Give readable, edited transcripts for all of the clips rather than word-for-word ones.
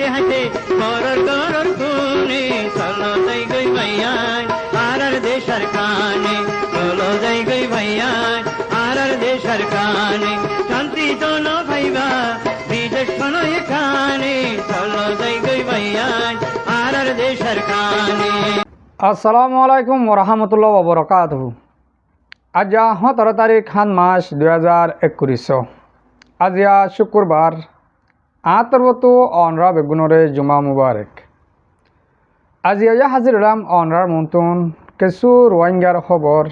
হাসে হাসে করর করর খুনে চলো যাই গই ভাইয়ান আর দেশার কানে চলো যাই গই ভাইয়ান আর দেশার কানে শান্তি চল ভাইবা বিদেশ শোনো এখানে চলো যাই গই ভাইয়ান আর দেশার কানে। আসসালামু আলাইকুম ওরহামতুল্লাহ ওবরাকাতুহু। আজ 17 তারিখ মাস 2021। আজিয়া শুক্রবার 8 অনরা বেগুনরে জুমা মুবারক। আজিয়া হাজির হলাম অনরার মন্তন কিছু রোহিঙ্গার খবর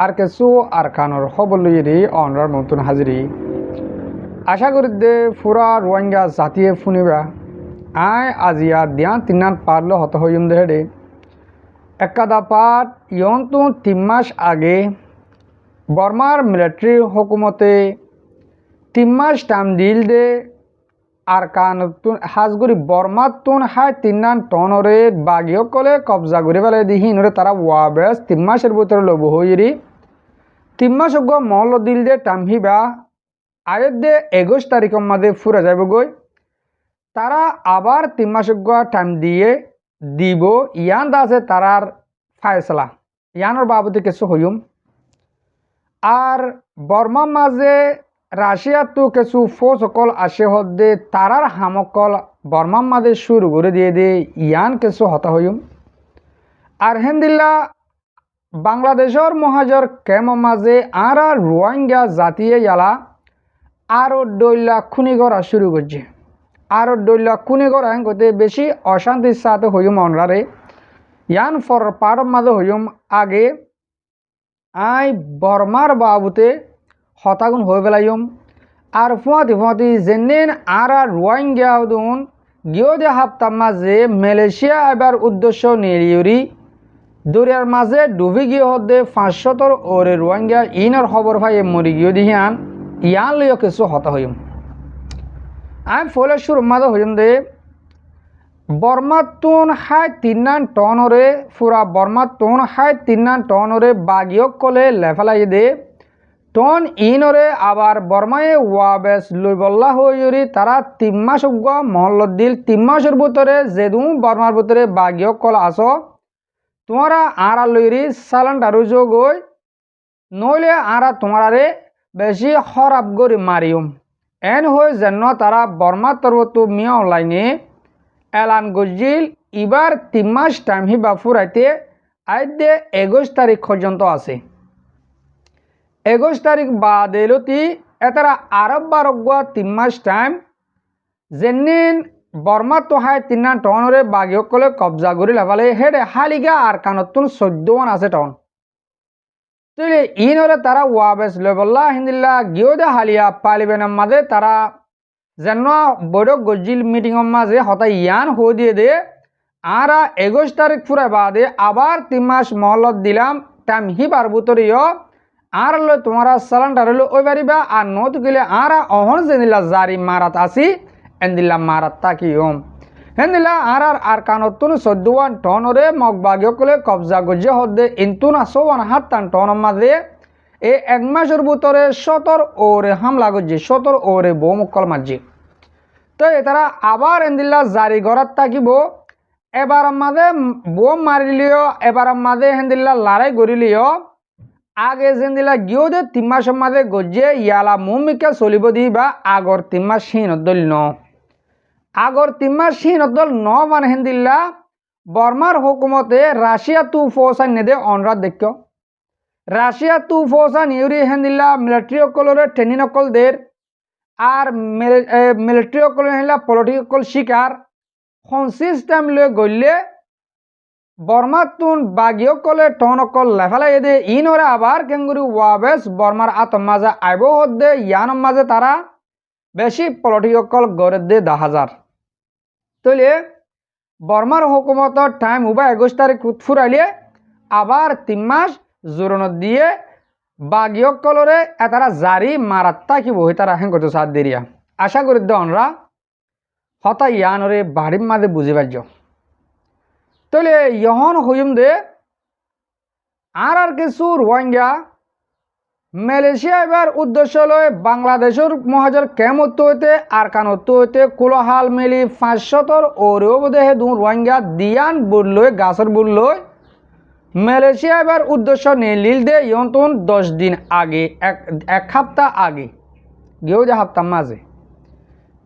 আর কিছু আরকানোর খবর লইরি অনরার মন্তন হাজিরি। আশা করি দে পুরা রোহিঙ্গা জাতিয়ে ফুনিবা আয় আজিয়া দিয়া তিনান পারলো হত হইম দেহে একাদা পাট ইয়ন্তু 3 মাস আগে বর্মার মিলিটারি হুকুমতে 3 মাস টাইম দিল দে আর কানতুন হাজগুড়ি বর্মাতুন হাই 3 টনরে বাগিও কলে কবজা করে বেলে দিহি নরে তারা ওয়াবেস 3 মাসের ভিতরে লব হইরি 3 মাস গো মহল দিল দে টাইম হিবা আয়ের দে 21 তারিখের মধ্যে ফুরে যাবে গই তারা আবার 3 মাস গো টাইম দিয়ে দিব ইয়ান আছে তারার ফায়সলা ইয়ানোর বাবদে কিছু হইম আর বর্মা মাঝে রাশিয়া তো কিছু ফোর্স সকল আসে হদে তারার হামকল বর্মার মাঝে শুরু করে দিয়ে দে ইয়ান কিছু হতা হইম আর হেন্দিল্লা বাংলাদেশের মহাজর কেম মাঝে আর রোহিঙ্গা জাতিয়ে ইয়ালা আরও ডইলা খুনি করা শুরু করছে আরও ডইলা খুনি করা করতে বেশি অশান্তির সাথে হইম অনরারে ইয়ান ফর পাড় মাঝে হইম আগে আই বর্মার বাবুতে হতাগুন হয়ে পেলাইম আর ফুয়াতি যেনেন আর রোহিঙ্গা দুন গিয়ে দে হাপ্তার মাঝে মালয়েশিয়া এবার উদ্দেশ্য নিয়ে দরিয়ার মাঝে ডুবি গিয়ে হদে 500 ওরে রোহিঙ্গা ইনার খবর ভাই মরি গিয়ে দিহিয়ান ইয়ান লইও কিছু হতা হইম আমি ফলে শুরু মাঝে হইম দে বর্মাতুন হাই 3 টনরে পুরা বর্মাতুন হাই 3 টনরে বাগিও কলে লেফালাই দে টন ইনরে আবার বর্মায়ে ওয়াবেস লইবল্লা হইরি তারা 3 মাস মহল্ল দিল 3 মাসের ভিতরে যেদু বর্মার ভিতরে বাগিও কল আসো তোমারা আরা লইরি সালান্ডারু যোগই নইলে আরা তোমারে বেশি খরাব গরি মারিম এন হয়ে যেন তারা বর্মা তরবতু মিয়া অনলাইনে এলান গজিল এবার 3 মাস টাইম হিবা ফুরাইতে আইদে 21 তারিখ পর্যন্ত আছে 21 তারিখ বাদ এলতি এতারা আরব বারগুয়া 3 মাস টাইম যেনিন বর্মা তো হাই 3 টনরে বাগিও কলে কবজা করি লাভালে হেডে হালিগা আর কানতুন 14 আছে টন তুই ইনরে তারা ওয়াবেস লেবল্লা হিন্দিল্লা গিয়ে দে হালিয়া পালিবেনের মাঝে তারা যেন বড় গজিল মিটিংয়ের মাঝে হঠাৎ ইয়ান হয়ে দিয়ে দে আর 21 তারিখ ফুরে বাদে আবার 3 মাস মহলত দিলাম টাইম হিবার ভিতরেও আর লো তোমারা সালান্ডার হলো ওই বাড়িবা আর নত গেলে আর অহন যেদিলা জারি মারাত আসি এন্দিল্লা মারাত তাকি ওম হেন্দিল্লা আর কানতুন 14 টনরে মগ বাগিও কলে কবজা গজে হদে ইন্তুন 57 টনের মাঝে এই 1 মাসের ভিতরে 17 ওরে হামলা গজে 17 ওরে বৌমকল মাঝে তো তারা আবার এন্দিল্লা জারি গড়াত থাকিব এবার মাঝে বোম মারিলিও এবার মাঝে হেন্দিল্লা লড়াই করিলিও আগে যেদিলা গিয়েও দে 3 মাসের মাঝে গজে ইয়ালা মুমিকে চলিব দিবা আগর 3 মাস সিনত দল ন আগর 3 মাস সিনত দল ন মানে হেন্দিল্লা বর্মার হুকুমতে রাশিয়া তু ফৌসা নেদে অনরা দেখ রাশিয়া তু ফৌসা নিউরি হেন্দিল্লা মিলিটারি অকলরে ট্রেনিং অকল দের আর মিলিটারি অকল হেলা পলিটিক্যাল শিকার সিস্টেম লৈ গলে বর্মাতুন বাগিও কলে টন অকল লেফালাই দে ইনরে আবার কেঙ্গুরি ওয়াবেস বর্মার আতম মাঝে আইব হদে ইয়ান মাঝে তারা বেশি পলিটিক্যাল গড়ে দে 10,000 তলে বর্মার হুকুমতর টাইম উবা 21 তারিখ ফুরাইলে আবার 3 মাস জোরন দিয়ে বাগিও কলরে এতারা জারি মারাত থাকিব তারা হেন করতে সাথ দেরিয়া আশা করি দনরা হতা ইয়ানরে বাড়ির মাঝে বুঝি পারছ তলে ইহন হইম দে আর কিছু রোহিঙ্গা মালয়েশিয়া এবার উদ্দেশ্য লয় বাংলাদেশের মহাজর কেমত হইতে আরকানত হইতে কুলহাল মিলি 500 ওরেও বোধে দু রোহিঙ্গা দিয়ান বুড়লই গাছর বুড়লই মালয়েশিয়া এবার উদ্দেশ্য নীল দে ইয়ন্তন 10 দিন আগে এক সপ্তাহ আগে গেও যে সপ্তাহ মাঝে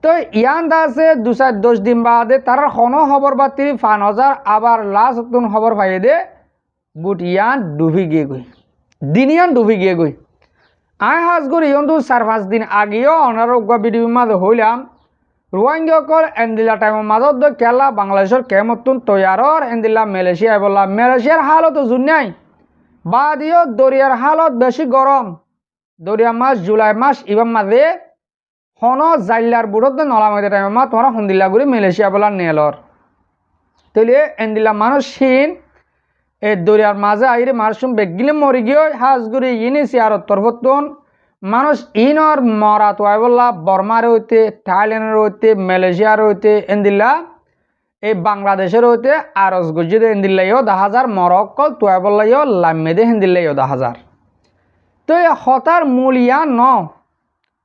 তো ইয়ান দাসে 2-10 দিন বাদে তার হন খবর বাতি 5,000 আবার লাস্ট তুন খবর পাইয়ে দে বুট ইয়ান ডুবি গিয়ে গই দিনিয়ান ডুবি গিয়ে গই আই হাজগুড়ি ইয়ন্তু 4-5 দিন আগেও অনারোগ্য ভিডিও মাঝে হইলাম রোহিঙ্গা এন্দিলা টাইমের মাজত কেলা বাংলাদেশের কেমতুন তৈয়ারর এন্দিলা মালয়েশিয়া বললাম মালয়েশিয়ার হালত জুনাই বা দিও দরিয়ার হালত বেশি গরম দরিয়া মাস জুলাই মাস ইবার মাঝে হন জাইলার বুড়ত নলামে টাইমের মা তোমরা হন্দিল্লা গুড়ি মালয়েশিয়া বলা নেলর তৈলে এন্দিলা মানুষ হীন এই দরিয়ার মাঝে আইরে মারসুম বেগিলে মরি গিয়ে হাজগুড়ি ইনি সিয়ারত তরফতুন মানুষ ইনর মরা তোয়াই বললা বর্মার হইতে থাইল্যান্ডের হইতে মালয়েশিয়ার হইতে এন্দিল্লা এই বাংলাদেশের হইতে আরস গজিদে এন্দিল্লাইও 10,000 মরক্কল তোয়াই বললাইও লাম্মেদে হেন্দিল্লাইও 10,000 তো এই হতার মূল ইয়া ন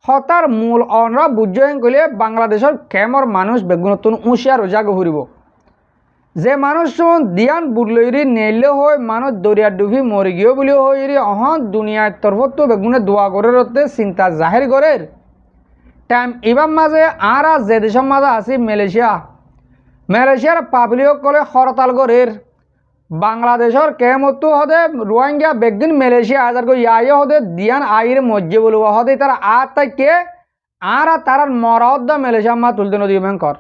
হতার মূল অনরা বুঝেন কইলে বাংলাদেশের কেমর মানুষ বেগুনতুন উঁশিয়ার ওজাগ ঘুরিব যে মানুষ দিয়ান বুড়লইরি নেলে হয় মানুষ দরিয়া ডুবি মরি গিয়ে বলে হইরি অহন দুনিয়ার তরফত বেগুনে দোয়া করে রতে চিন্তা জাহির করে টাইম ইবার মাঝে আর যে দেশের মাঝে আছি মালয়েশিয়ার পাবলিক কলে হরতাল করের বাংলাদেশের কেমতো হদে রোহিঙ্গা বেগদিন মালয়েশিয়া হাজার করে ইয়াই হদে দিয়ান আইরে মজ্জে বলব হদে তারা আর তাইকে আর তার মরাদ্দা মালয়েশিয়া মা তুলতে নদী ব্যাংকর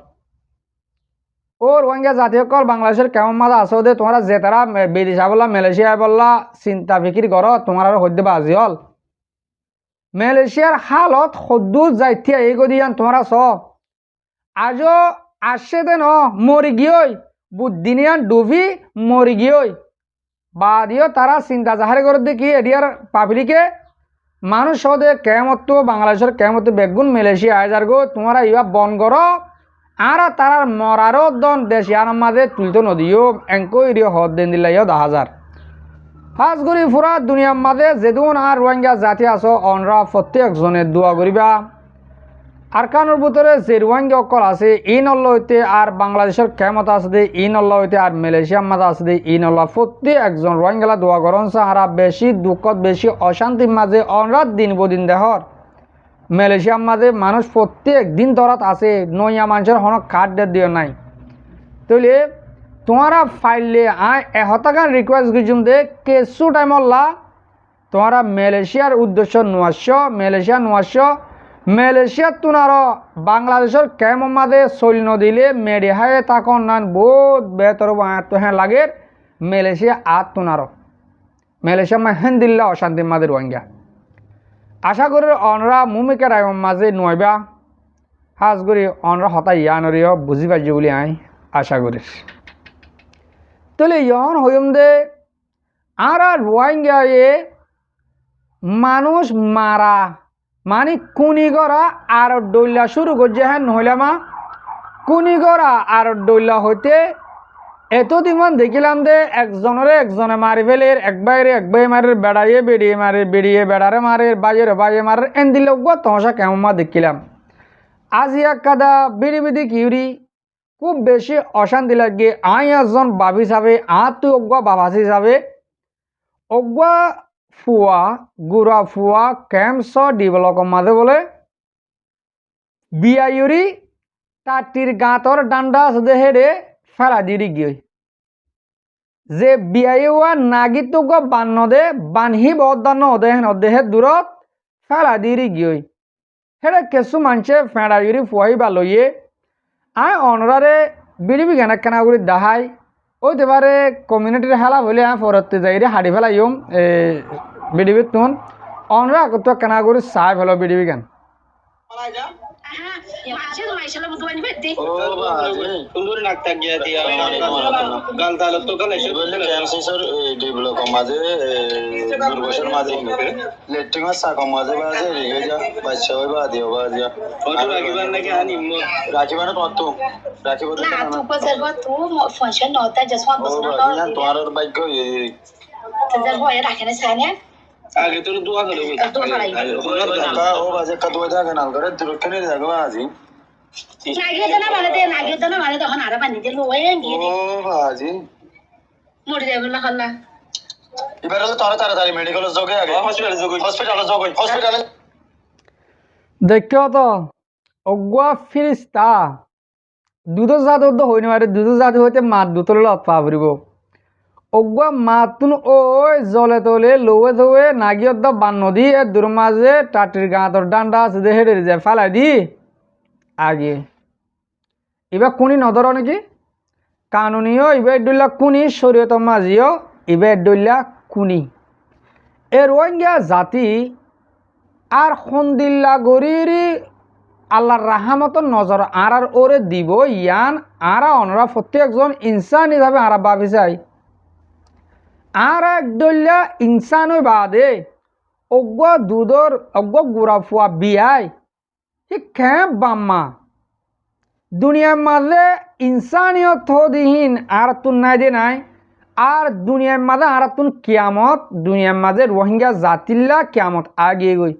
ও রোহিঙ্গা জাতীয় কল বাংলাদেশের কেমন মাঝে আসো দে তোমরা যে তারা বিদেশা বললা মালয়েশিয়া বললা চিন্তা ফিকির কর তোমার আর হদ্দে বাজি হল মালয়েশিয়ার হালত সদ্দু যাইতিয়া এই গদিয়ান তোমরা স আজও আসছে দে ন মরি গিয়েই বুদ্দিনিয়ান ডুবি মরি গিয়েই বা দিও তারা চিন্তা জাহারি করে দেখি এডিয়ার পাবলিকে মানুষ হদে কেমতো বাংলাদেশের কেমতো বেগুন মালয়েশিয়া আজার গো তোমরা ইবা বন করো আর তারার মরারও দন দেশিয়ার মাঝে তুলতো নদীও এঙ্কো ইরিও হদ দেন দিলাইও 10,000 হাজগুড়ি ফুরা দুনিয়ার মাঝে যেদুন আর রোহিঙ্গা জাতি আছো অনরা প্রত্যেকজনে দোয়া করিবা আর কানোর ভিতরে যে রোহিঙ্গা অকল আছে ই নল্ল হইতে আর বাংলাদেশের ক্ষমতা আছে দে ই নল্ল হইতে আর মালয়েশিয়ার মাঝে আছে দে ই নল্লা প্রত্যেকজন রোহিঙ্গালা দোয়া করন সাহারা বেশি দুঃখত বেশি অশান্তির মাঝে অনরা দিন বদিন দেহর মালয়েশিয়ার মাঝে মানুষ প্রত্যেক দিন ধরাত আছে নইয়া মানুষের হন কার্ড দিও নাই তাহলে তোমারা ফাইলে এহতাকান রিকোয়েস্ট গিজুম দে কিছু টাইমল্লা তোমারা মালয়েশিয়ার উদ্দেশ্য মালয়েশিয়ার তোনার বাংলাদেশের কেমন মাঝে সৈন্য দিলে মেডিহায় তখন নান বহুত বেতর তো হ্যাঁ লাগে মালয়েশিয়া আর তোনার মালয়েশিয়া মা হেন দিল্লা অশান্তির মাঝে রোহিঙ্গা আশা করি অনরা মুমিকে রায়ম মাঝে নয়বা হাজ করি অনরা হতাই ইয়ানরিও বুঝি পাইছি বলে আশা করি তাহলে ইয়ন হইম দে আর রোহিঙ্গা মানুষ মারা মানে কুনি গড়া আর ডইলা শুরু করছে হ্যাঁ নহলামা কুনি গড়া আর ডইলা হইতে এতদিন দেখিলাম দে একজনে মারি ফেলে এক বাইরে মারে বেড়াইয়ে বেড়িয়ে বেড়ারে মারে বাইরে মারে এন দিলে তমসা কেমন মা দেখিলাম আজি এক কাদা বিড়ি কিউরি খুব বেশি অশান্তি লাগে একজন বাবি যাবে তুই বাবাসি যাবে ফুয়া গুড়া ফুয়া ক্যাম্পস ডিবলক মাঝে বলে বিয়াইরি তাটির গাঁতর ডান্ডা আছে হেডে ফেলা দিরি গিয়ে যে বিয়াইয়া নাগিত বান্ন দে বানহি বদান্ন অদেহে দূরত ফেলা দিরি গিয়ে হেডে কিছু মানুষে ফেড়া ইউরি ফুয়াই বা লইয়ে অনরারে বিড়িবি কেনা করে দাহাই ওইতে পারে কমিউনিটির হেলা বলে ফরতে যাই রে হাড়ি ফেলাইম বিডিবি তুন অনরা তো কেনা করে চাই ফেলো বিডিবি কেন আগে তো দোয়া করে ও বাজে কা দোয়া জায়গা নাল করে দুরক্ষণে জায়গা আজি নাগিয়ে দেনা মানে তখন আরো পানি দিয়ে লোয়ে গিয়ে ও বাজি মরে যাবে না খাল্লা এবারে তো তাড়াতাড়ি মেডিকেলে যোগে আগে হসপিটালে যোগ হসপিটালে দেখো তো অগুয়া ফিরিস্তা দুধ জাত হই না দুধ জাত হইতে মাত দুতলে লত পা ফুরিব অগুয়া মাতুন ওই জলে তলে লোয়ে ধোয়ে নাগিয়ত বান নদী এর দূর মাঝে টাটির গাঁতর ডান্ডা আছে যে হেডে যায় ফেলাই দি আগে এবার কোনি নদর নাকি কানুনিও এবার ডুল্লা কুনি শরীয়ত মাঝিও এবার ডুল্লা কুনি এ রোহিঙ্গা জাতি আর সন্দিল্লা গরিরি আল্লাহর রাহামতর নজর আর ওরে দিব ইয়ান আরা অনরা প্রত্যেকজন ইনসান হিসাবে আরা ভাবি চাই আর একদল্যা ইনসান বাদে অজ্ঞ দুধর অজ্ঞ গুড়া ফুয়া বিয়াই সি খেপ বাম্মা দুনিয়ার মাঝে ইনসানিয়ত দিহীন আর তুন নাই দে নাই আর দুনিয়ার মাঝে আর তুন কিয়ামত দুনিয়ার মাঝে রোহিঙ্গা জাতিল্লা কিয়ামত আগে গই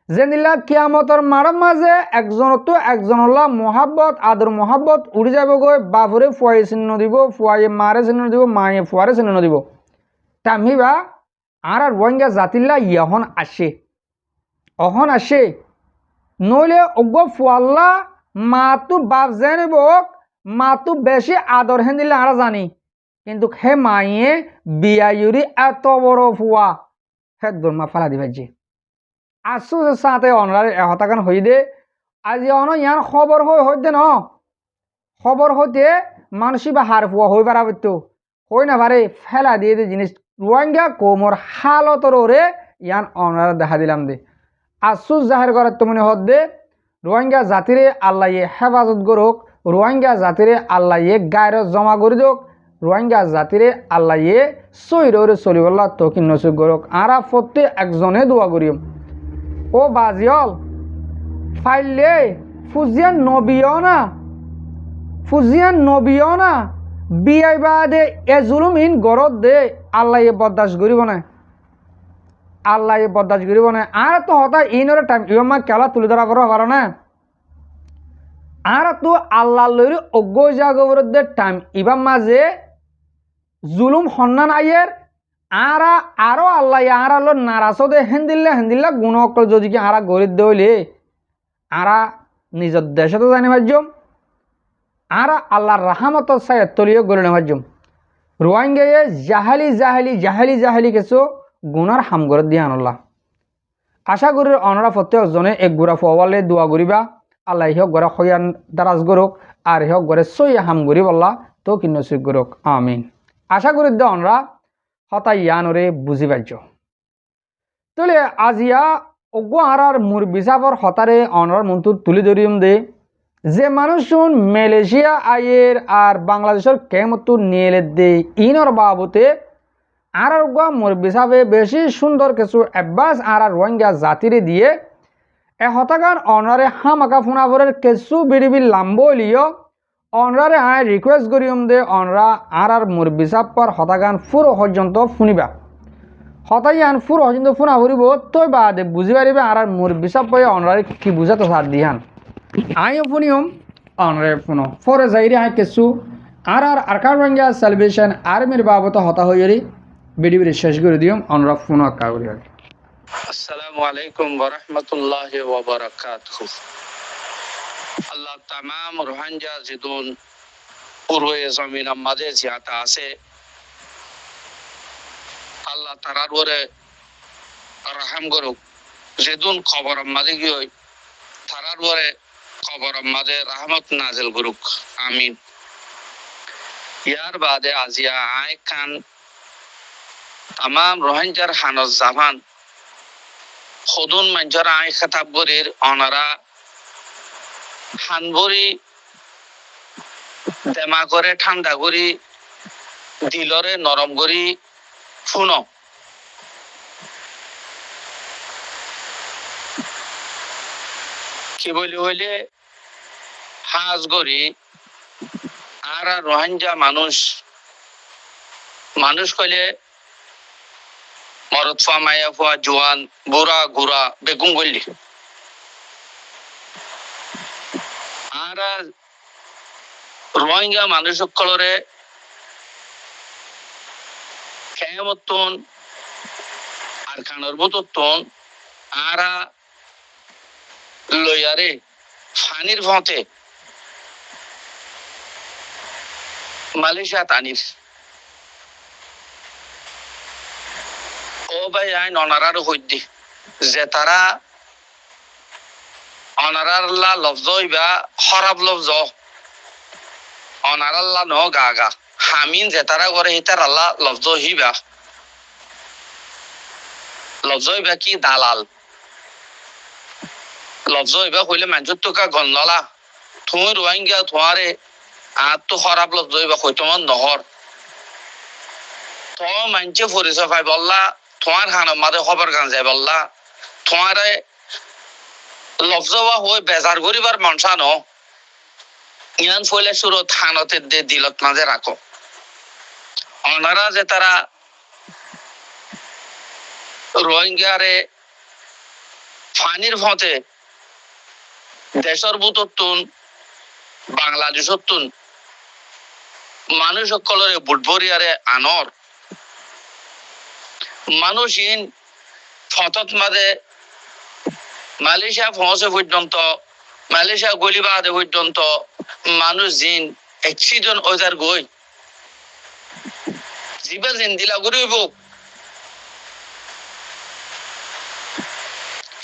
যেনিলা কিয়ামতর মারার মাঝে একজনতো একজনলা মহাব্বত আদর মহাব্বত উড়ি যাব গই বাপুরে ফুয়াই চিহ্ন দিব ফুয়াইয়ে মারে চিহ্ন দিব মায়ে ফুয়ারে চিহ্ন দিব তামিবা আর রোহিঙ্গা জাতিল্লা ইহন আসে অহন আসে নইলে অজ্ঞ ফুয়াল্লা মাতু বাপ জানিব মাতু বেশি আদর হেন দিলে আর জানি কিন্তু হে মাইয়ে বিয়ায়ুরি এত বড় ফুয়া হে দরমা ফালা দিবাজি আসু সাথে অনরার এহতাকান হই দে আজি অন ইয়ান খবর হইতে ন খবর হইতে মানুষই বা হার ফুয়া হই পারাবতো হই না পারে ফেলা দিয়ে দে জিনিস রোহিঙ্গা কোমর হালতর ওরে ইয়ান অনরার দেখা দিলাম দে আসু জাহের করার তো মনে হদ দে রোহিঙ্গা জাতিরে আল্লাহ হেফাজত করুক রোহিঙ্গা জাতিরে আল্লাহ গায়ের জমা করে দিক রোহিঙ্গা জাতিরে আল্লাহ সৈরে চলিবল্লা তকিন নসুক করুক আরা প্রত্যেক একজনে দোয়া করিম ও বাজিয়ল ফাইলে ফুজিয়ান নবিও না বিয়াই বাদে এ জুলুমিন গরত দে আল্লাহ বরদাস্ত করিব না আল্লাহ বরদাস্ত করিব না আর তো হতা ইনরে টাইম ইমা কেলা তুলে ধরা পারো না আর তো আল্লাহ লইরি অজ্ঞ জাগবরদে টাইম ইবার মাঝে জুলুম সন্নান আয়ের আরা আরো আল্লাহ আর আল্লাহ নারাজদে হেন্দিল্লা গুণকল যদি কি আরা গরিব দইলে আরা নিজের দেশে তো জানি ভাজ্যম আরা আল্লাহর রাহামতর সায় তলিয়ে গড়ে নেওয়াজ্যম রোহিঙ্গা জাহালি কিছু গুনার হামগরত দিয়ে আনল্লাহ আশা করি অনরা প্রত্যেকজনে এক গুড়া ফোয়ালে দোয়া করিবা আল্লাহ ইহক গড়ে খয়ান দারাজ গরুক আর ইহক গড়ে সই হাম গরিব আল্লাহ তো কিন্ন সুখ গরুক আমিন আশা করি দে অনরা হতা ইয়ানরে বুঝি পাইছ তাহলে আজিয়া অজ্ঞ আরার মুর বিচাপর হতারে অনরার মন্তু তুলি ধরিম দে যে মানুষজন মালয়েশিয়া আয়ের আর বাংলাদেশের কেমতো নিয়ে দে ইনর বাবতে আর মোর বিচাপে বেশি সুন্দর কিছু অভ্যাস আর রোহিঙ্গা জাতিরে দিয়ে এ হতাগান অনারে হামাকা ফোনাবরের কিছু বিড়িবি লাম্বলিও অনরারে আয় রিকোয়েস্ট করিম দে অনরা আর মোর বিচাপর হতাগান পুরো পর্যন্ত শুনিবা হতাইয়ান পুরো পর্যন্ত ফোনা ফুরিব তৈ বাদে বুঝি পারিবে আর মোর বিচাপ পয়ে অনরারে কি বুঝাতো সার দিহান আইও শুনিম অনরে শুনো ফরে যাইরে আয় কিছু আর আরকার রোহিঙ্গা সেলিব্রেশন আর্মির বাবত হতা হইরি বিড়ি শেষ করে দিম অনরা ফোন আক্কা করি আসসালামু আলাইকুম ওয়া রাহমাতুল্লাহি ওয়া বারাকাতুহু আল্লাহ তামাম রোহিঙ্গা জিদুন পুরো জমিন মাঝে জিয়াতা আছে আল্লাহ তারার ওরে রহম করুক জিদুন খবর মাঝে গিয়ে তারার ওরে খবর মাঝে রহমত নাজিল করুক আমিন ইয়ার বাদে আজিয়া আয় খান তামাম রোহিঙ্গার হানস জামান খুদুন মঞ্জর আই খেতাব গরির অনারা হানবরি দেমা করে ঠান্ডা করি দিলরে নরম করি শুনো কি বলি হইলে হাজ গরি আর রোহিঙ্গা মানুষ কইলে মরদ ফুয়া মায়া ফুয়া জোয়ান বুড়া গুড়া বেগুন গল্লি আর রোহিঙ্গা মানুষ সকলরে কেমতন আর খানোর বোতন আরা লইয়ারে ফানির ভতে মালয়েশিয়া তানির ও ভাই আইন অনারার হইদি যে তারা অনারাল্লা লফজ হইবা খরাব লফজ অনারাল্লা ন গা গা হামিন যে তারা করে হিতার আল্লাহ লফজ হইবা লফজ হইবা কি দালাল লফজ হইবা কইলে মানুষ তোকা গন্ধলা তুই রোহিঙ্গা তোমারে আর তো খরাব লফজ হইবা কই তোমার নহর তো মানুষে পরিচয় পাই বললা তোমার খানের মাঝে খবর গান যায় বললা তোমারে লফজ হই বেজার করিবার মনসা ন ইয়ান ফলে শুরু থানতে দে দিলত মাঝে রাখো ওনারা যে তারা রোহিঙ্গারে ফানির ফতে দেশের বুততুন বাংলাদেশতুন মানুষ সকলরে বুটবরিয়ারে আনর মানুষহীন ফতত মাঝে মালয়েশিয়া পৌঁছে পর্যন্ত মালয়েশিয়া গলিবাদে পর্যন্ত মানুষ জিন অ্যাক্সিডেন্ট ওজার গই জিবা জিন দিলা গরিব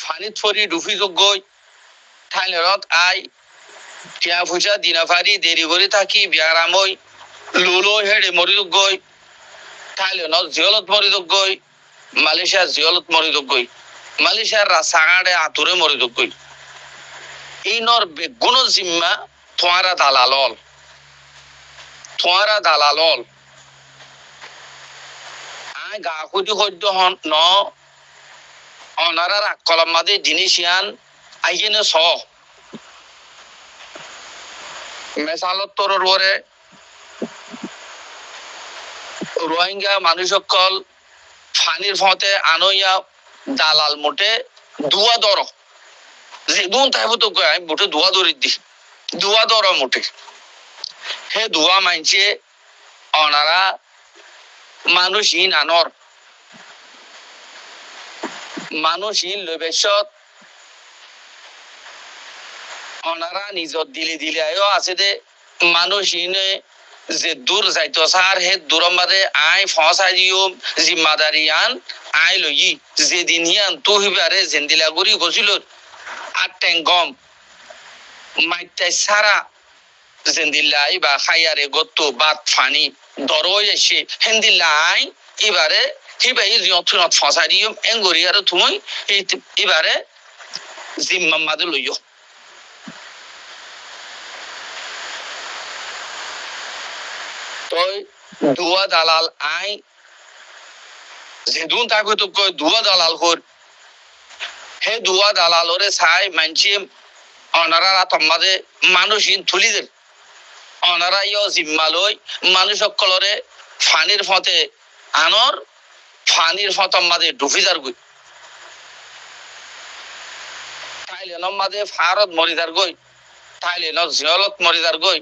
ফানিত ফরি ডুফি যোগ গই থাইলেরত আই টিয়া ফুচা দিনাফারি দেরি করে থাকি বিয়ারামই লুলো হেড়ে মরি যোগ গই থাইল্যান্ডত জিয়লত মরি যোগ গই মালয়েশিয়া জিয়লত মরি যোগ গই মালয়েশিয়ার সাগাড়ে আতুরে মরি যোগ গই ইনর বেগুন জিম্মা তোমারা দালালল আই গা খুদি সদ্য হন ন অনারার আকলম মাদে জিনিসিয়ান আইনে স মেসালত তরর বরে রোহিঙ্গা মানুষ সকল ফানির ফতে আনইয়া দালাল মোটে দুয়া দর যে দুন তাইব তো আমি মোটে দুয়া দরি দি দুয়া দর মোটে হে দুয়া মানছে অনারা মানুষহীন আনর মানুষহীন লবেশত অনারা নিজত দিলি দিলি আয়ো আছে দে মানুষহীনে যে দূর যাইতো সার হে দূরম বাদে আই ফসাই দিও জিম্মাদারি আন আই লই যেদিন হিয়ান তো হিবারে জেন্দিলা গুড়ি গছিল আর টেঙ্গম মাইটাই সারা জেন্দিল্লাই বা খাইয়ারে গত্ত বাত ফানি দরই এসে হেন্দিল্লাই এবারে হিবাই জিয়ত ফসাই দিও এঙ্গরি আর তুমি এবারে জিম্মামাদে লইও দুয়া দালাল আই যেদুন তাকে তো কই দুয়া দালাল কর হে দুয়া দালালরে ছাই মানছি অনারা তোমাদের মানুষহীন তুলিদের অনারা ইয় জিম্মা লই মানুষ সকলরে ফানির ফতে আনর ফানির ফতম মাদে ডুফিদার গই থাইল্যান্ডর মাদে ভারত মরিদার গই থাইল্যান্ডর জিয়লত মরিদার গই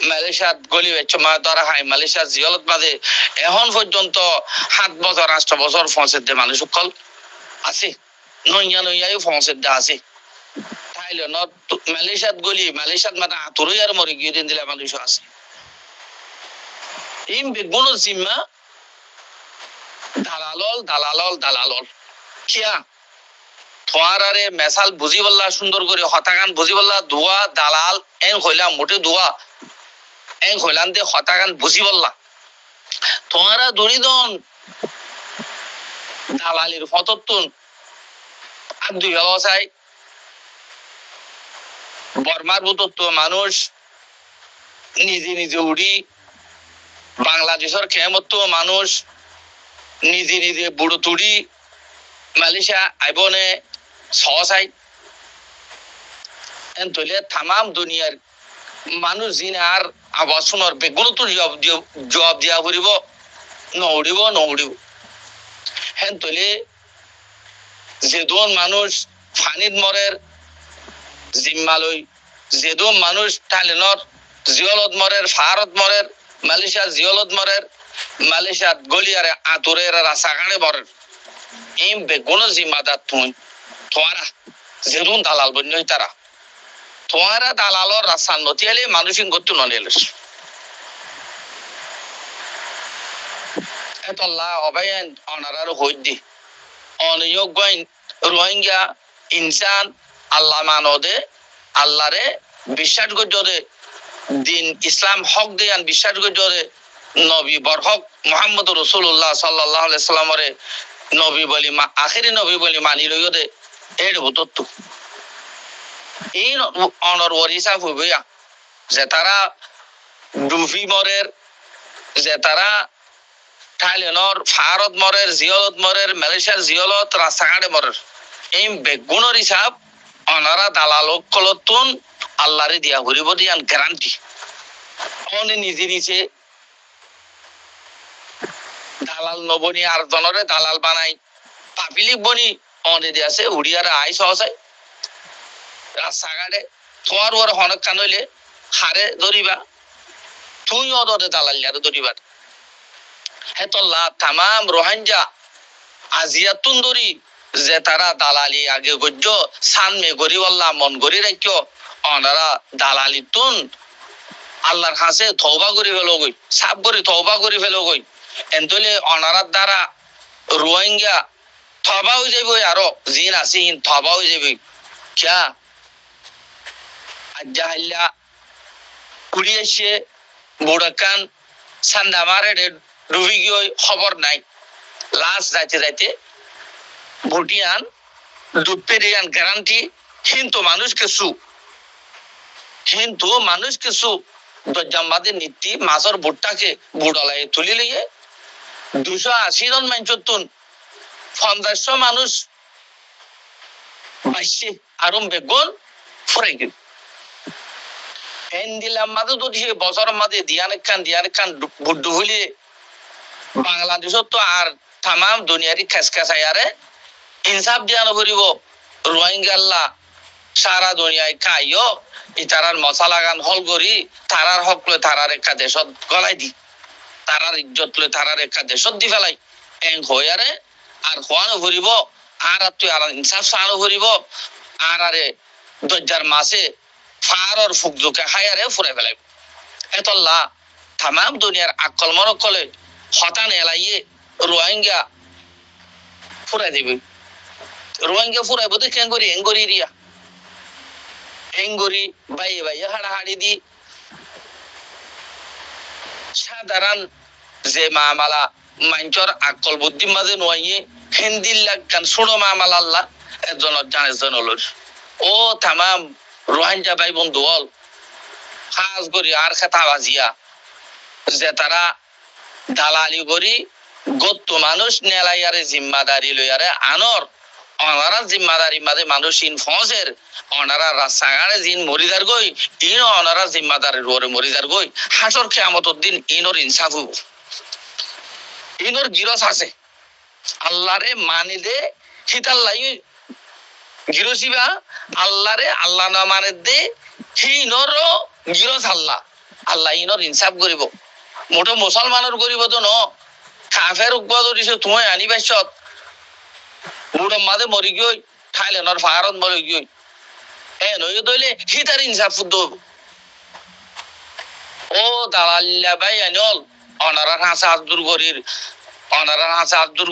মালয়েশিয়াত গলি মা ধরা হয় মালয়েশিয়ার জিয়লত মাঝে এখন পর্যন্ত 7 বছর 8 বছর ফসের দে মানুষ সকল আছে নইয়াই ফসের দে আছে থাইল্যান্ডত মালয়েশিয়াত গলি মালয়েশিয়াত মানে আতুরই আর মরি গিয়ে দিন দিলে মানুষ আছে ইম বেগুন জিম্মা দালালল কিয়া তোয়ারারে মেসাল বুঝি বললা সুন্দর করে হতাগান বুঝি বললা দুয়া দালাল এন হইলা মোটে দুয়া এন হইলান দে হতাগান বুঝি বললা তোমরা দরিদন দালালির ফততুন আর দুই অবস্থায় বর্মার বুতত্ব মানুষ নিজে নিজে উড়ি বাংলাদেশের খেমত্ব মানুষ নিজে নিজে বুড়ো তুড়ি মালয়েশিয়া আইবনে সহসাই এন তলে তামাম দুনিয়ার মানুষ জিন আর আবাসনের বেগুন তো জবাব দিয়া ফুরিব নউড়িব হেন তুলে যেদন মানুষ ফানিত মরের জিম্মালই, যেদন মানুষ থাইল্যান্ডর জিয়লত মরের, ফারত মরের, মালয়েশিয়ার জিয়লত মরের, মালয়েশিয়ার গলিয়ারে আতুরের রাসাগানে মরের, এই বেগুন জিম্মাদার তুই তোমারা যেদন দালাল বন্যই তারা তোমারা দালালর রাস্তার নতি এলে মানুষিন করতে নলেস এতল্লা অবায়ন অনারার হইদি অনিয়োগ্য রোহিঙ্গা ইনসান আল্লাহ মানদে আল্লাহরে বিশ্বাস গজরে দিন ইসলাম হক দেয়ান বিশ্বাস গজরে নবী বরহক মোহাম্মদ রসুল্লাহ সাল্লাল্লাহু আলাইহি সাল্লামরে নবী বলি আখেরি নবী বলি মানি লইও দে এর হতো এই অনর ওরিসা হইবইয়া যে তারা ডুফি মরের, যে তারা থাইল্যান্ডর ফারত মরের, জিয়লত মরের, মালয়েশিয়ার জিয়লত রাস্তাঘাটে মরের, এই বেগুনের হিসাব অনারা দালাল কলতুন আল্লাহরে দিয়া হরিব দিয়ান গ্যারান্টি অনে নিজে নিজে দালাল নবনি আর জনরে দালাল বানাই পাপিলিক বনি অনে দিয়াছে উড়িয়ারা আই সহসাই রাস্তাঘাটে তোমার ওর হনক কানইলে হারে ধরিবা তুই অদরে দালাল ধরিবার হেতল্লা তামাম রোহিঙ্গা আজিয়াতুন ধরি যে তারা দালালি আগে গজ্য সান মে গরিওয়াল্লাহ মন গরি রাখিও অনারা দালালি তুন আল্লাহর কাছে তওবা করি ফেলো গই, সাফ করে তওবা করি ফেলো গই, এন্তলে অনারার দ্বারা রোহিঙ্গা তওবা হয়ে যাইব, আরো জিন আছে ইন তওবা হয়ে যাইব কিয়া আজ্জাহাল্লা কুড়িয়েছে বুড়াকান সান্দামারে ডুবি গিয়ে খবর নাই লাস্ট যাইতে যাইতে ভুটিয়ান ডুবপেরিয়ান গ্যারান্টি কিন্তু মানুষ কিছু দজ্জাম্বাদের নীতি মাছর বুটটাকে বুড়ালাই তুলি লিয়ে 280 জন মানুষতুন 500 মানুষ বাইশে আরম বেগুন ফুরাই গেল দিলাম মাঝে তো বছর মাঝে দিয়ান খান বুড্ডু হইলে বাংলাদেশত তো আর তামাম দুনিয়ারি খেসখাসাই আরে ইনসাফ দিয়ানো করিব রোহিঙ্গা সারা দুনিয়ায় খাইও ইতারার মশালা গান হল করি তারার হক লই তারার একটা দেশত গলাই দি, তারার ইজ্জত লই তারার একটা দেশত দি ফেলাই এং হইয়ারে আর খোয়ানো করিব আর তুই আর ইনসাফ সানো করিব আর আরে দজ্জার মাসে ফারর ফুকজুকে খাইয়ারে ফুরাই ফেলাইব এতল্লা তামাম দুনিয়ার আকল মরক কলে হতান এলাইয়ে রোহিঙ্গা ফুরাই দিবি, রোহিঙ্গা ফুরাইব তো কেন করি এঙ্গরি রিয়া এঙ্গরি বাইয়ে বাইয়ে হাড়াহাড়ি দি সাধারণ যে মামালা মাঞ্চর আকল বুদ্ধি মাঝে নয় হিন্দিল্লা কান শুনো মামালা আল্লাহ একজন জানেজন হল ও তামাম রোহিঙ্গা ভাই বন্ধু হল খাস করি আর খেতা বাজিয়া যে তারা দালালি করি গত মানুষ নেলাইয়ারে জিম্মাদারি লইয়ারে আনর অনারা জিম্মাদারি মাঝে মানুষ ইন ফসের অনারা রাস্তাঘাটে জিন মরিদার গই ইন অনারা জিম্মাদারির ওরে মরিদার গই হাসর কিয়ামতের দিন ইনর ইনসাফ হইব, ইনর গিরস আছে আল্লাহরে মানি দে হিতাল লাই গিরসিবা আল্লাহরে আল্লাহ না মানে দে হিনর গিরস আল্লাহ ইনর ইনসাফ করিব মোটে মুসলমানের করিব তো ন কাফের উৎপাদ দিছে তুমি আনি পাইছত বুড়ো মাঝে মরি গিয়ে থাইল্যান্ডর ফারত মরি গিয়ে এ নই দইলে হিতার ইনসাফ ফুদ ও দালাল্লা ভাই আনল অনারা হাসা আব্দুল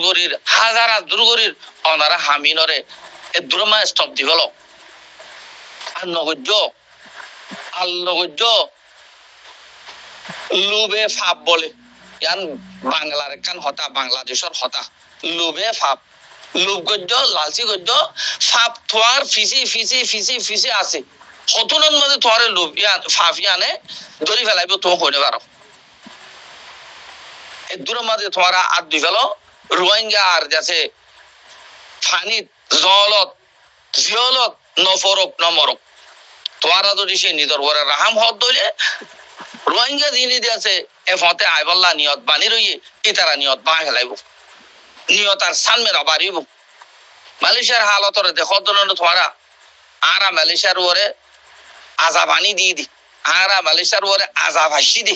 গরির হাজার আব্দুল গরির অনারা হামিনরে এ দুরমা স্টপ দিবল আর নগজ্য লুবে ফাপ বলে ইয়ান বাংলার একখান হতা বাংলাদেশের হতা লুবে ফাপ লুব গজ্য লালচি গজ্য ফাপ থোয়ার ফিসি আছে হতুনের মধ্যে তোয়ারে লুব ফাফিয়ানে ধরি ফেলাইব তুমি কইনে পারো এ দূরের মাঝে তোমারা আর দুই ফেলো রোহিঙ্গা আর যাচ্ছে ফানি জলত জিয়লত নফরক নমরক তোয়ারা যদি সে নিজের ঘরে রাহাম হত ধরে রোহিঙ্গা যিনি দিয়েছে এ ফতে আইবাল্লা নিয়ত বানি রইয়ে ই তারা নিয়ত বাঁ ফেলাইব নিয়তার সানমের অবারিব মালয়েশিয়ার হালতরে দেখো দনন তোমারা আরা মালয়েশিয়ার ওরে আজাবানি দিয়ে দি আরা মালয়েশিয়ার ওরে আজাব হাসি দি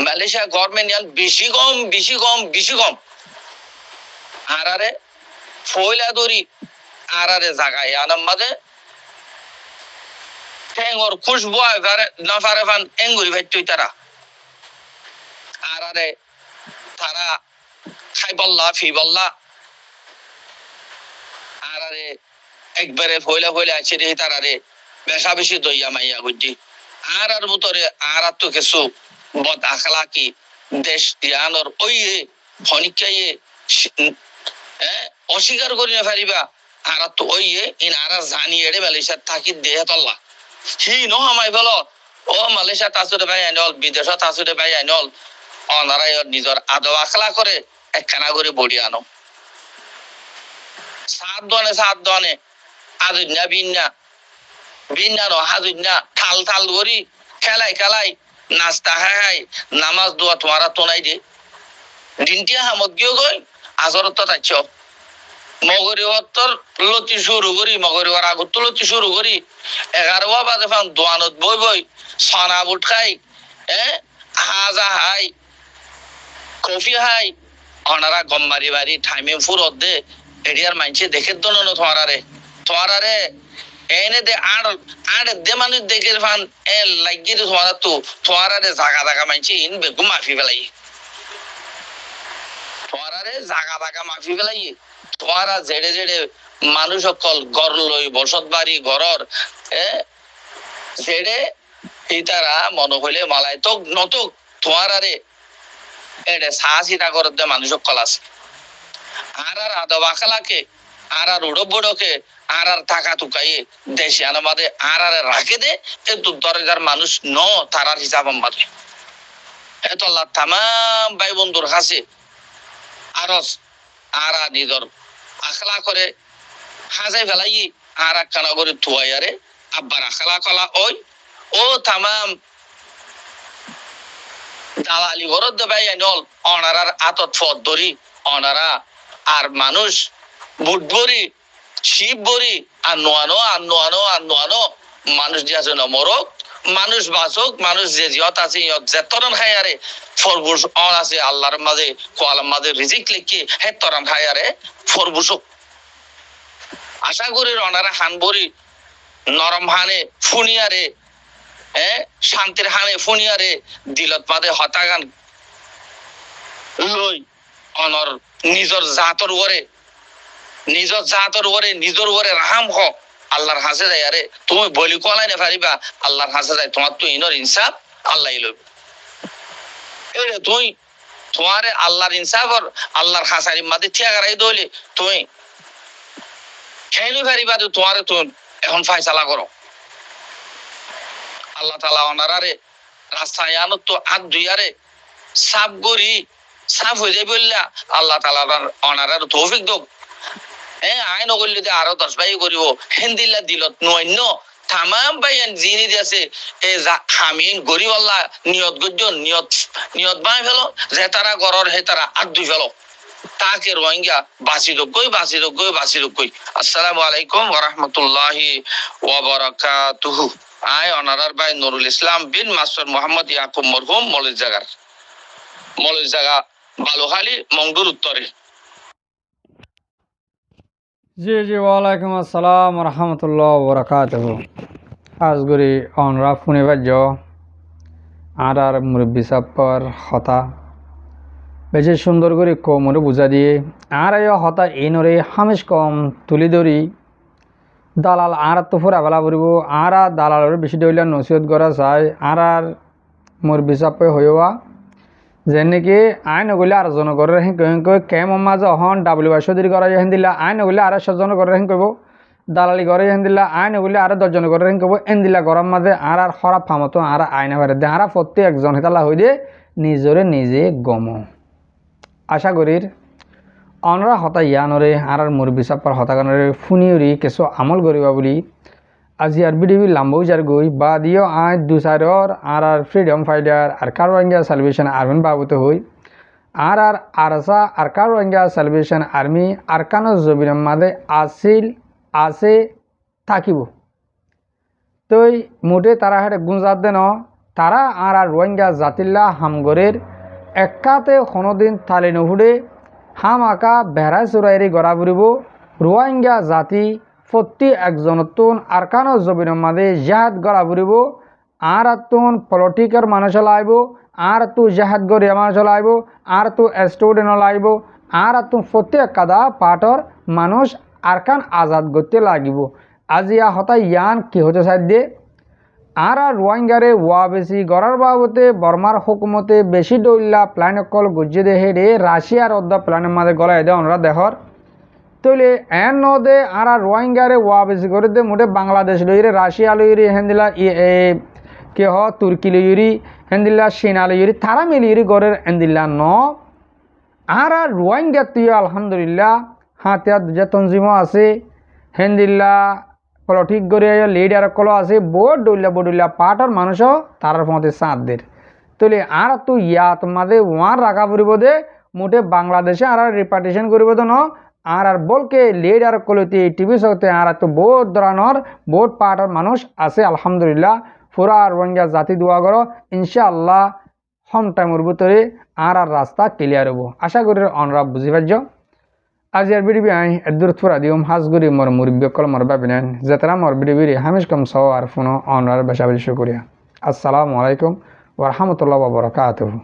মালয়েশিয়া গভর্নমেন্ট ইয়ান বেশি কম আরারে ফয়লা দরি আরারে জাগায় আনাম মাঝে ঠেঙ্গর খুশবু আরে নাফারে ফান এঙ্গুরি ভাই তুই তারা আরারে তারা খাই বল্লা ফি বল্লা আরারে একবারে ফয়লা আছে রে তারারে বেশা বেশি দইয়া মাইয়া গুজি আর ভিতরে আর তো কিছু বদ আখলাকি দেশ জ্ঞানর ওই খনিকাই অস্বীকার করি না পারিবা আর তো ওই ইন আর জানি এড়ে মালয়েশিয়ার থাকি দেহে তল্লা হি ন আমাই বলো ও মালয়েশিয়া তাসুরে ভাই আইনল বিদেশত তাসুরে ভাই আইনল অনারাই নিজের আদব আখলা করে একখানা করে বডি আনো সাত দনে আদুন্যা বিন্যা ন হাজুন্যা থাল করি খেলাই নাস্তা খাই নামাজ দোয়া তোমারা তোনাই দে দিনটিয়া হামত গিয়ে গই আজরত তাইছ মগরিবতর লতি শুরু করি মগরিবার আগত লতি শুরু করি 11 বাজে ফান দোয়ানত বই সানা বুট খাই হাজা হাই কফি হাই অনারা গম্মারি বাড়ি টাইমে ফুরত দে এরিয়ার মাইনছে দেখে দনন তোমারারে এনে দে আর দে মানুষ দেখে ফান এ লাগি তোমারা তো তোমারারে জাগা মাইনছে ইন বেগু মাফি ফেলাই তোমারারে জাগা মাফি ফেলাই তোমারা জেড়ে মানুষ সকল গড় লই বসত বাড়ি ঘরর জেড়ে ইতারা মনে হইলে মালাই তো নতুক তোমারারে এডে সাহসিতা করত দে মানুষ সকল আছে আর আদব আখলাকে আর উড়বড়কে আর টাকা তুকাইয়ে দেশে আনামাদে আর রাখে দে কিন্তু দরজার মানুষ ন তারার হিসাব আমাদের এত আল্লাহ তামাম ভাই বন্ধুর কাছে আরস আর নিজর আখলা করে হাজাই ফেলাই আর একখানা করে থুয়াইয়ারে আব্বার আখলা কলা ওই ও তামাম দালালি ঘরত দে ভাই আইনল অনারার আতত ফদ ধরি অনারা আর মানুষ বুট ভরি শিব ভরি আর নোয়ানো মানুষ দিয়া যেন মরক মানুষ বাঁচক মানুষ যে জিয়ত আছে ইয়ত যেতরন খায়ারে ফরবুস অন আছে আল্লাহর মাঝে কোয়ালার মাঝে রিজিক লিখি হে তরন খায়ারে ফরবুসক আশা করি অনারা হান ভরি নরম হানে ফুনিয়ারে শান্তির হানে ফুনিয়ারে দিলত মাঝে হতাগান লই অনর নিজর জাতর ওরে রাহাম হ আল্লাহর হাসে যায় আরে তুমি বলি কলাই না পারিবা আল্লাহর হাসে যায় তোমার তো ইনর ইনসাফ আল্লাহ লইব এরে তুই তোমারে আল্লাহর ইনসাফ আর আল্লাহর হাসারির মাঝে ঠিয়া গারাই দইলে তুই খেলি পারিবা তো তোমারে তুমি এখন ফায়সালা করো আল্লাহ তাআলা ওনারে রাস্তায় আনো তো হাত ধুইয়ারে সাফ করি সাফ হয়ে যাবে বললা আল্লাহ তাআলা ওনারে তৌফিক দাও আইন করলে আরো 10 ভাই করিব হেন্দিল্লা দিলত নয় তামাম ভাইয়ান জিনি দিয়েছে হামিন গরিব আল্লাহ নিয়ত গজ্য নিয়ত বাই ফেলো যে তারা গরর হে তারা আর দুই ফেলো তাকে রোহিঙ্গা বাঁচি রোগ আসসালামু আলাইকুম ওয়া রাহমাতুল্লাহি ওয়া বারাকাতুহু আয় অনারার ভাই নুরুল ইসলাম বিন মাস্টার মোহাম্মদ ইয়াকুব মরহুম মৌলিক জায়গা বালুখালী মংডুর উত্তরে জি ওয়ালাইকুম আসসালাম রহমতুল্লাহ বরকাতহ আজগুরি অনরা ফুনে বাজ্য আর মুরব্বী সাপ্পর হতা বেশি সুন্দর করে কমরে বুঝা দিয়ে আর হতা এইনরে হামেশ কম তুলি ধরি দালাল আর তো ফুরা বেলা পড়ব আর দালালের বেশি দইলা নসিহত করা চাই আর মুরব্বী সাপ্পে হইয়া যে নাকি আইন ওগুলি আর জনগণের হেঁকে কেম মাঝে হন WS করা হেন দিলা আইন ওগুলি আর 100 জনগণের হেঁ কব দালালি করে হেন দিলা আইন ওগুলি আর 10 জনগণের হেঁ কব এন দিলা গরম মাঝে আর খরাব ফামতো আর আইনে বাড়ি দে আর প্রত্যেকজন হেতালা হই দিয়ে নিজে গম আশা করির অনরা হতা ইয়ানরে আর মুরব্বী সাপ্পার হতাগানরে ফুনিউরি কিছু আমল করিবা বলি আজি আর ভিডিও লাম্বও যার গই বা দিও আজ দুসারর আর ফ্রিডম ফাইটার আর কারো ইন্ডিয়া সালভেশন আর্মিন বাবুতে হই আর আরসা আরকা রোহিঙ্গা সালভেশন আর্মি আরকানো জবিনের মাঝে আছে থাকিব তই মোটে তারা হেঁটে গুঞ্জাত দেন তারা আর রোহিঙ্গা জাতিল্লা হামগরের একাতে কোনোদিন তালে নুহুড়ে হাম আঁকা বেড়াই চুরাইরি গড়া ফুরিব রোহিঙ্গা জাতি প্রতি একজনতুন আরকানো জবিনের মাঝে জাহাদ গড়া ফুরিব আর তুন পলিটিকের মানুষ লাইব আর তু জাহাদ গড়িয়া মানুষ লাইব আর তু স্টুডেন্ট লাইব আর তু প্রত্যেক কাদা পাটর মানুষ আরকান আজাদ করতে লাগিব আজিয়া হতাই ইয়ান কি হতে সাধ্য আর রোহিঙ্গারে ওয়া বেশি গড়ার বাবতে বর্মার হুকুমতে বেশি দৌল্লা প্ল্যান অকল গুজিয়ে দে হেডে রাশিয়ার অর্ধ প্ল্যানের মাঝে গলায় দে ওনারা দেহর তৈলে এন নদে আর রোহিঙ্গারে ওয়া বেশি করে দে মোটে বাংলাদেশ লইরে রাশিয়া লইরি হেন্দিলা কে হ তুর্কি লইরি হেন্দিল্লা চীনা লইরি তারা মিলিরি গড়ের হেন্দিল্লা ন আর রোহিঙ্গা তুই আলহামদুলিল্লাহ হাতিয়া দুজা তঞ্জিমও আছে হেন্দিল্লা পলিটিক গড়ে লিডার কলো আছে বড়ুল্লা পাটর মানুষও তার মধ্যে সাঁতদের তৈলে আর তু ইয়াত মাঝে ওয়ার রাখা ফুরিব দে মোটে বাংলাদেশে আর রিপার্টিশন করিব তো ন আর বলকে লিডার কলতে টিভি শোতে আর তো বহুত ধরনের বহুত পাটর মানুষ আছে আলহামদুলিল্লাহ পুরা রোহিঙ্গা জাতি দোয়া করো ইনশাআল্লাহ হম টাইমের ভিতরে আর রাস্তা ক্লিয়ার হবো আশা করি অনরা বুঝি পারছ আজ আর বিডিবি আই এদুর ফুরা দিম হাজগুড়ি মোর মুরব্বী কল মোর বাবিনেন যেতারা মোর বিডিবিরি হামিশ কম সহ আর ফোন অনরার বেশা বেশি করিয়া আসসালামু আলাইকুম ওয়া রাহমাতুল্লাহি ওয়া বারাকাতুহু।